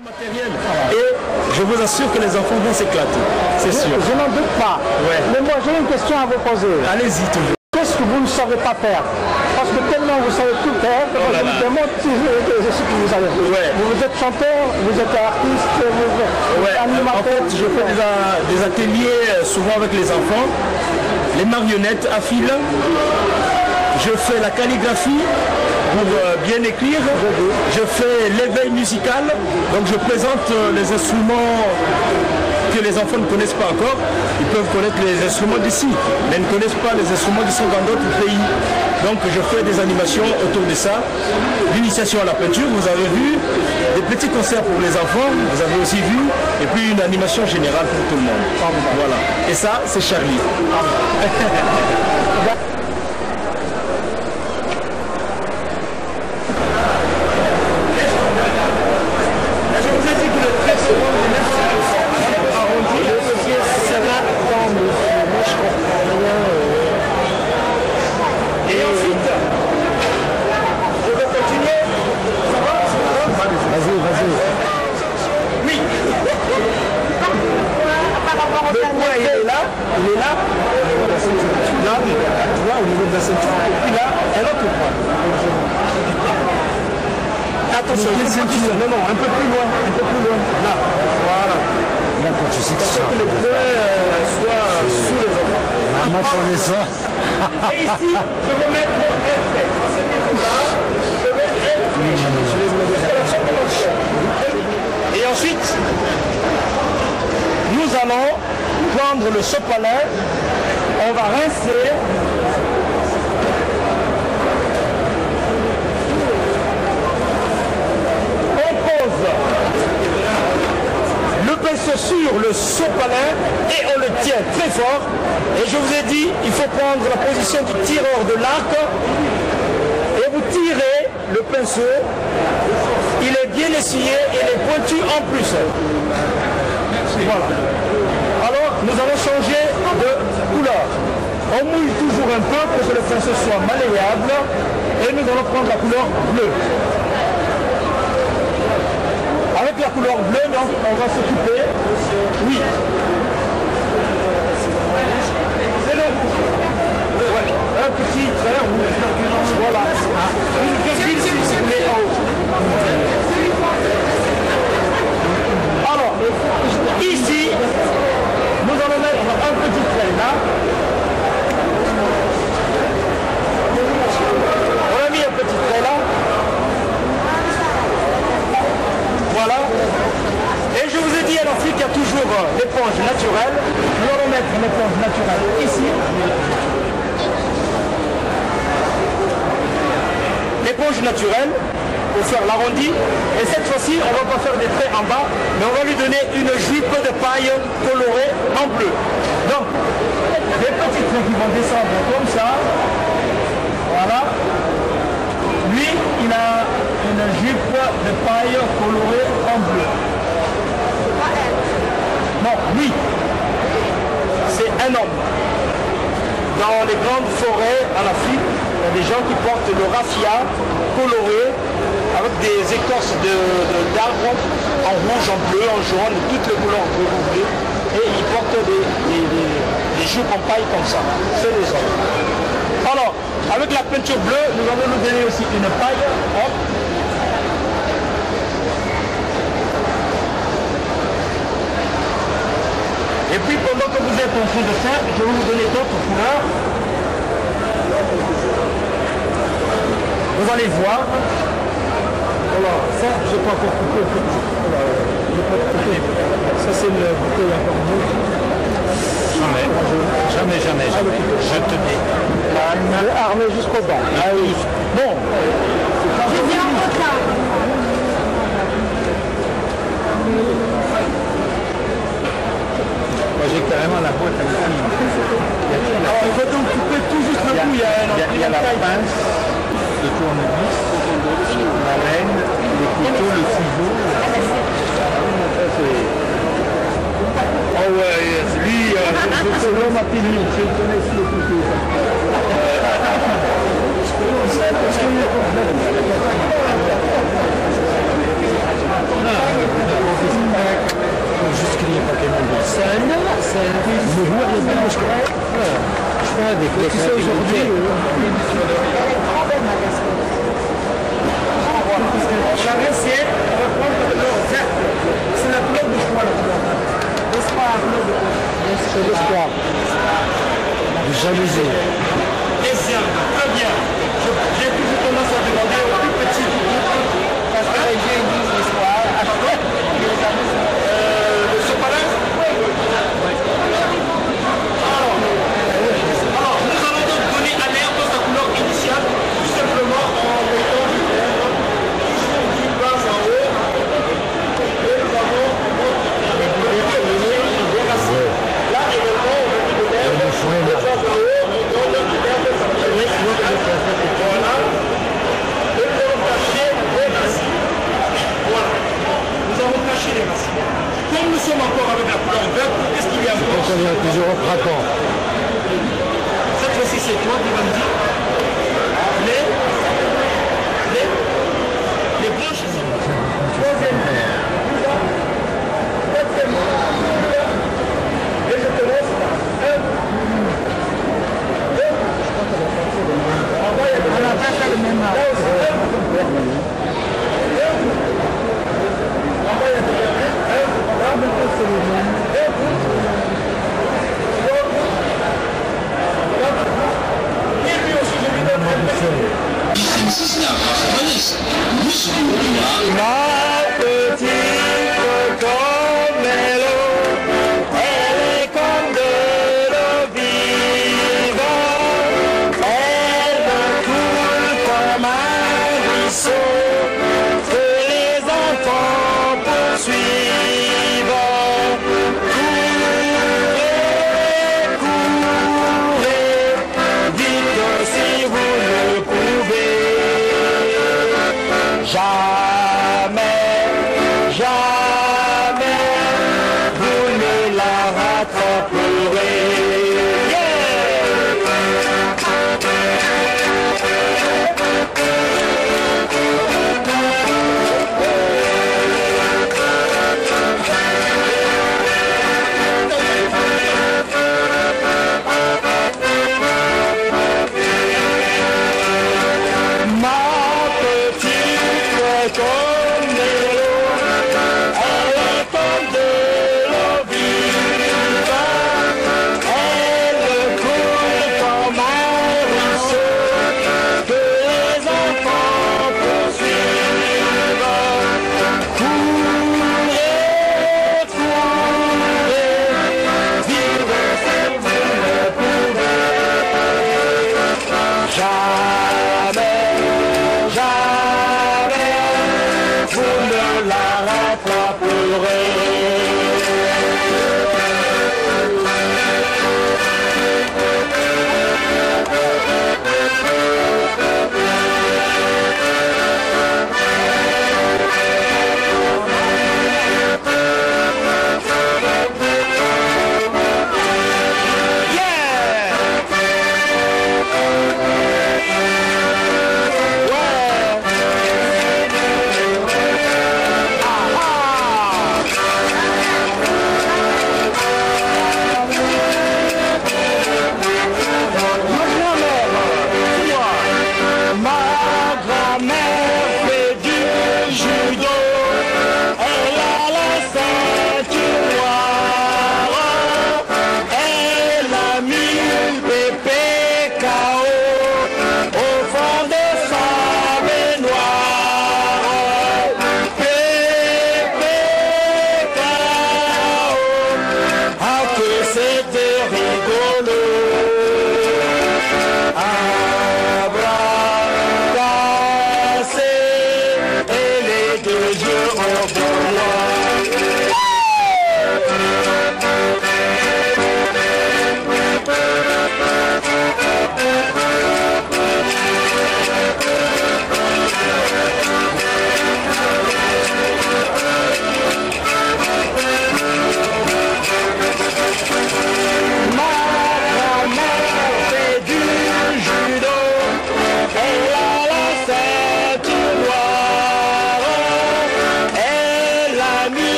Matériel. Et je vous assure que les enfants vont s'éclater, c'est sûr. Je n'en doute pas. Ouais. Mais moi j'ai une question à vous poser. Allez-y toujours. Qu'est-ce que vous ne savez pas faire? Parce que tellement vous savez tout faire, que je me demande si ce que vous savez. Ouais. Vous êtes chanteur, vous êtes artiste, vous êtes animateur. En fait, je fais des ateliers souvent avec les enfants, les marionnettes à fil. Je fais la calligraphie pour bien écrire. Je fais l'éveil musical. Donc je présente les instruments que les enfants ne connaissent pas encore. Ils peuvent connaître les instruments d'ici, mais ne connaissent pas les instruments qui sont dans d'autres pays. Donc je fais des animations autour de ça. L'initiation à la peinture, vous avez vu, des petits concerts pour les enfants, vous avez aussi vu, et puis une animation générale pour tout le monde. Voilà. Et ça, c'est Charlie. Il est là, là, tu vois, au niveau de la ceinture, et puis là, un autre point. Attention, quelle ceinture? Non, non, un peu plus loin, là, voilà. D'accord, tu sais que ça. Que les pneus soient sous les enfants. Maman connaît ça. Et ici, je vais mettre mon effet. Je vais mettre et ensuite, nous allons prendre le sopalin, on va rincer. On pose le pinceau sur le sopalin et on le tient très fort. Et je vous ai dit, il faut prendre la position du tireur de l'arc et vous tirez le pinceau. Il est bien essuyé et il est pointu en plus. Voilà. Alors, nous allons changer de couleur. On mouille toujours un peu pour que le pinceau soit malléable et nous allons prendre la couleur bleue. Avec la couleur bleue, donc, on va s'occuper. Oui. C'est le ouais. Un petit trait rouge. Voilà. Une virgule si vous voulez en haut. Alors, ici, nous allons mettre un petit trait là. On a mis un petit trait là. Voilà. Et je vous ai dit à l'Afrique, il y a toujours l'éponge naturelle. Nous allons mettre l'éponge naturelle ici. L'éponge naturelle pour faire l'arrondi. Et cette fois-ci, on ne va pas faire des traits en bas, mais on va lui donner une jupe de paille colorée en bleu. Donc, des petits traits qui vont descendre comme ça. Voilà. Lui, il a une jupe de paille colorée en bleu. Non, lui, c'est un homme. Dans les grandes forêts en Afrique, il y a des gens qui portent le raffia coloré avec des écorces d'arbres en rouge, en bleu, en jaune, toutes les couleurs bleues. Et ils portent des jupes en paille comme ça. C'est des hommes. Alors, avec la peinture bleue, nous allons nous donner aussi une paille. Hop. Et puis pendant que vous êtes en train de faire, je vais vous donner d'autres couleurs. Vous allez voir. Voilà, ça, je n'ai pas encore coupé. Voilà, ça, c'est une bouteille encore neuve. Jamais. Je te dis. Armé jusqu'au bas. Ah oui. Bon. Je viens en retard. Moi j'ai carrément la boîte à l'usine. Alors il faut donc couper tout juste le bout. Il y a la pince, le tournevis, la laine, le couteau, le ciseau. Oh ouais, lui, c'est l'homme à pied nus. Je le connais sur le couteau. Parce que juste qu'il n'y ait pas tellement de scène. Mais vous, il y a bien des choix. Je fais avec les ça aujourd'hui. Chacun sait reprendre le couleur verte. C'est la couleur du choix, la couleur verte. L'espoir, la couleur de quoi? C'est l'espoir. De jalousie. Deuxième, très bien. J'ai toujours tendance à demander aux plus petits du groupe. Parce que les vieux disent l'espoir. Le sopalin? Alors, nous allons donc donner à l'air dans sa couleur initiale, tout simplement en mettant du vert qui passe en haut. Et nous avons là également, on met du vert, qui passe en haut, on donne du vert de sa couleur. Voilà. Et nous allons cacher les racines. Voilà. Nous avons caché les racines. Comme nous sommes encore avec la couleur verte, qu'est-ce qu'il y a encore? Ça devient toujours frappant. Cette fois-ci, c'est toi qui vas me dire les branches. Troisième. Quatrième. Et je te laisse là. On va faire le même âge. Ma petite comme l'eau, elle est comme de l'eau vive, elle coule comme un ruisseau que les enfants poursuivent. Courez, courez, dites si vous le pouvez. Jamais, jamais, vous ne la rattraperez.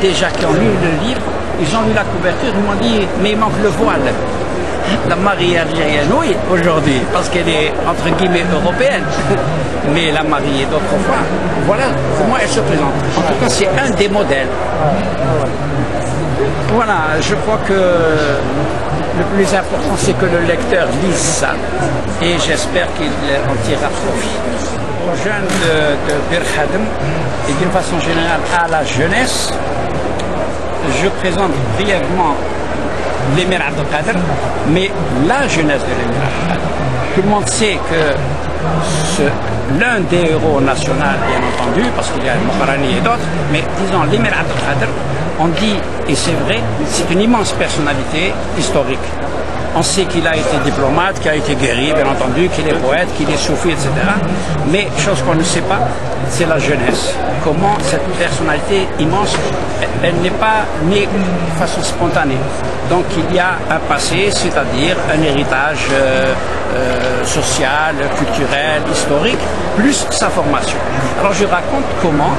déjà qui ont lu le livre, ils ont lu la couverture, ils m'ont dit mais il manque le voile. La mariée algérienne, oui, aujourd'hui, parce qu'elle est entre guillemets européenne. Mais la mariée d'autrefois, voilà comment elle se présente. En tout cas, c'est un des modèles. Voilà, je crois que le plus important, c'est que le lecteur lise ça. Et j'espère qu'il en tirera profit. Aux jeunes de Bir Khadem, et d'une façon générale à la jeunesse, je présente brièvement l'émir Abdelkader, mais la jeunesse de l'émir Abdelkader. Tout le monde sait que l'un des héros nationaux, bien entendu, parce qu'il y a Mokharani et d'autres, mais disons l'émir Abdelkader, on dit, et c'est vrai, c'est une immense personnalité historique. On sait qu'il a été diplomate, qu'il a été guéri, bien entendu, qu'il est poète, qu'il est soufi, etc. Mais chose qu'on ne sait pas, c'est la jeunesse. Comment cette personnalité immense, elle n'est pas née de façon spontanée. Donc il y a un passé, c'est-à-dire un héritage social, culturel, historique, plus sa formation. Alors je raconte comment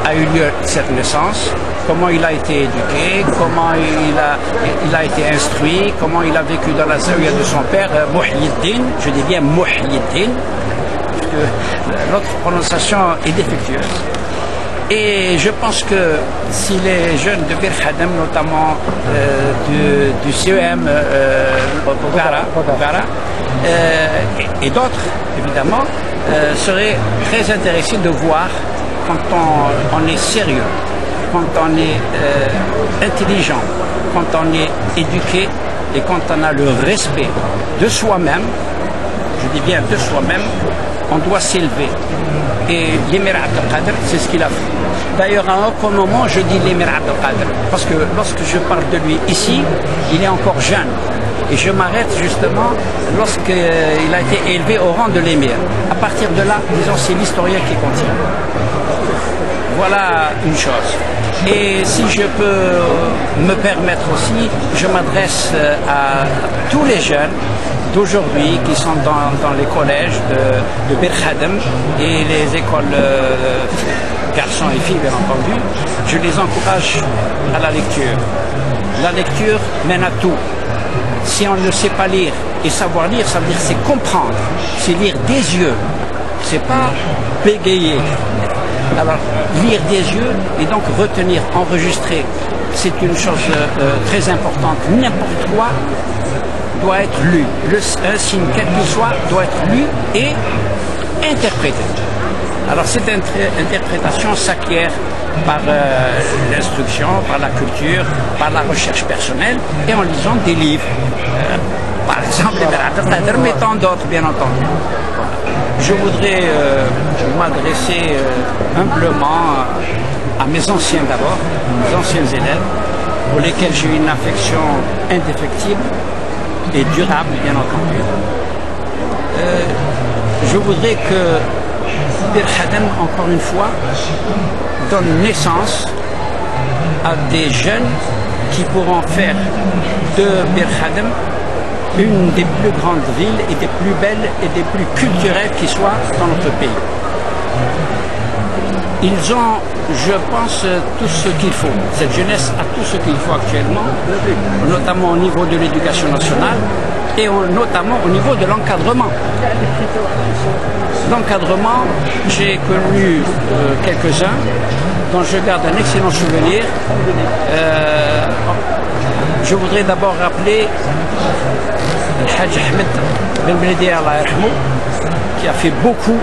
a eu lieu cette naissance, comment il a été éduqué, comment il a été instruit, comment il a vécu dans la zaouia de son père, Mouhyiddin, je dis bien Mouhyiddin, parce que l'autre prononciation est défectueuse. Et je pense que si les jeunes de Bir Khadem, notamment du CEM Bogara, et d'autres, évidemment, seraient très intéressés de voir quand on est sérieux, quand on est intelligent, quand on est éduqué et quand on a le respect de soi-même, je dis bien de soi-même, on doit s'élever. Et l'émir Abdelkader, c'est ce qu'il a fait. D'ailleurs, à aucun moment, je dis l'émir Abdelkader, parce que lorsque je parle de lui ici, il est encore jeune. Et je m'arrête justement lorsqu'il a été élevé au rang de l'émir. À partir de là, disons, c'est l'historien qui continue. Voilà une chose. Et si je peux me permettre aussi, je m'adresse à tous les jeunes d'aujourd'hui qui sont dans les collèges de Bir Khadem et les écoles garçons et filles, bien entendu. Je les encourage à la lecture. La lecture mène à tout. Si on ne sait pas lire, et savoir lire, ça veut dire c'est comprendre, c'est lire des yeux, c'est pas bégayer. Alors, lire des yeux et donc retenir, enregistrer, c'est une chose très importante. N'importe quoi doit être lu. Un signe, quel qu'il soit, doit être lu et interprété. Alors, cette interprétation s'acquiert par l'instruction, par la culture, par la recherche personnelle et en lisant des livres. Par exemple, mais tant d'autres, bien entendu. Je voudrais m'adresser humblement à mes anciens d'abord, mes anciens élèves, pour lesquels j'ai une affection indéfectible et durable, bien entendu. Je voudrais que Bir Khadem, encore une fois, donne naissance à des jeunes qui pourront faire de Bir Khadem une des plus grandes villes et des plus belles et des plus culturelles qui soient dans notre pays. Ils ont, je pense, tout ce qu'il faut. Cette jeunesse a tout ce qu'il faut actuellement, notamment au niveau de l'éducation nationale et notamment au niveau de l'encadrement. L'encadrement, j'ai connu quelques-uns dont je garde un excellent souvenir. Je voudrais d'abord rappeler Al-Hajj Ahmed Ben Beledi Allah yarhamou, qui a fait beaucoup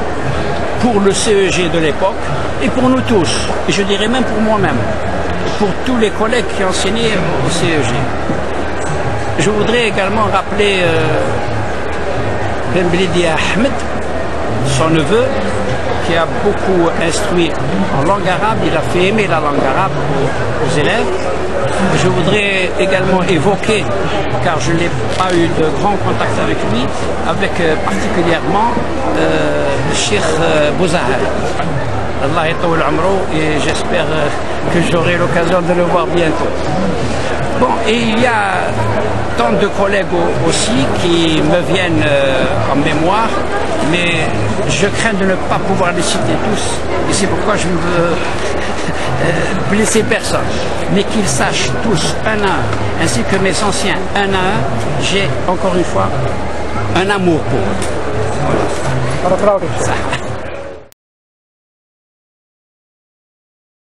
pour le CEG de l'époque et pour nous tous, et je dirais même pour moi-même, pour tous les collègues qui enseignaient au CEG. Je voudrais également rappeler Ben Beledi Ahmed, son neveu, qui a beaucoup instruit en langue arabe, il a fait aimer la langue arabe aux élèves. Je voudrais également évoquer, car je n'ai pas eu de grand contact avec lui, avec particulièrement le Cheikh Bouzahar. Allah yataoul amro, et j'espère que j'aurai l'occasion de le voir bientôt. Bon, et il y a tant de collègues aussi qui me viennent en mémoire, mais je crains de ne pas pouvoir les citer tous. Et c'est pourquoi je ne veux blesser personne. Mais qu'ils sachent tous, un à un, ainsi que mes anciens, un à un, j'ai encore une fois un amour pour eux. Para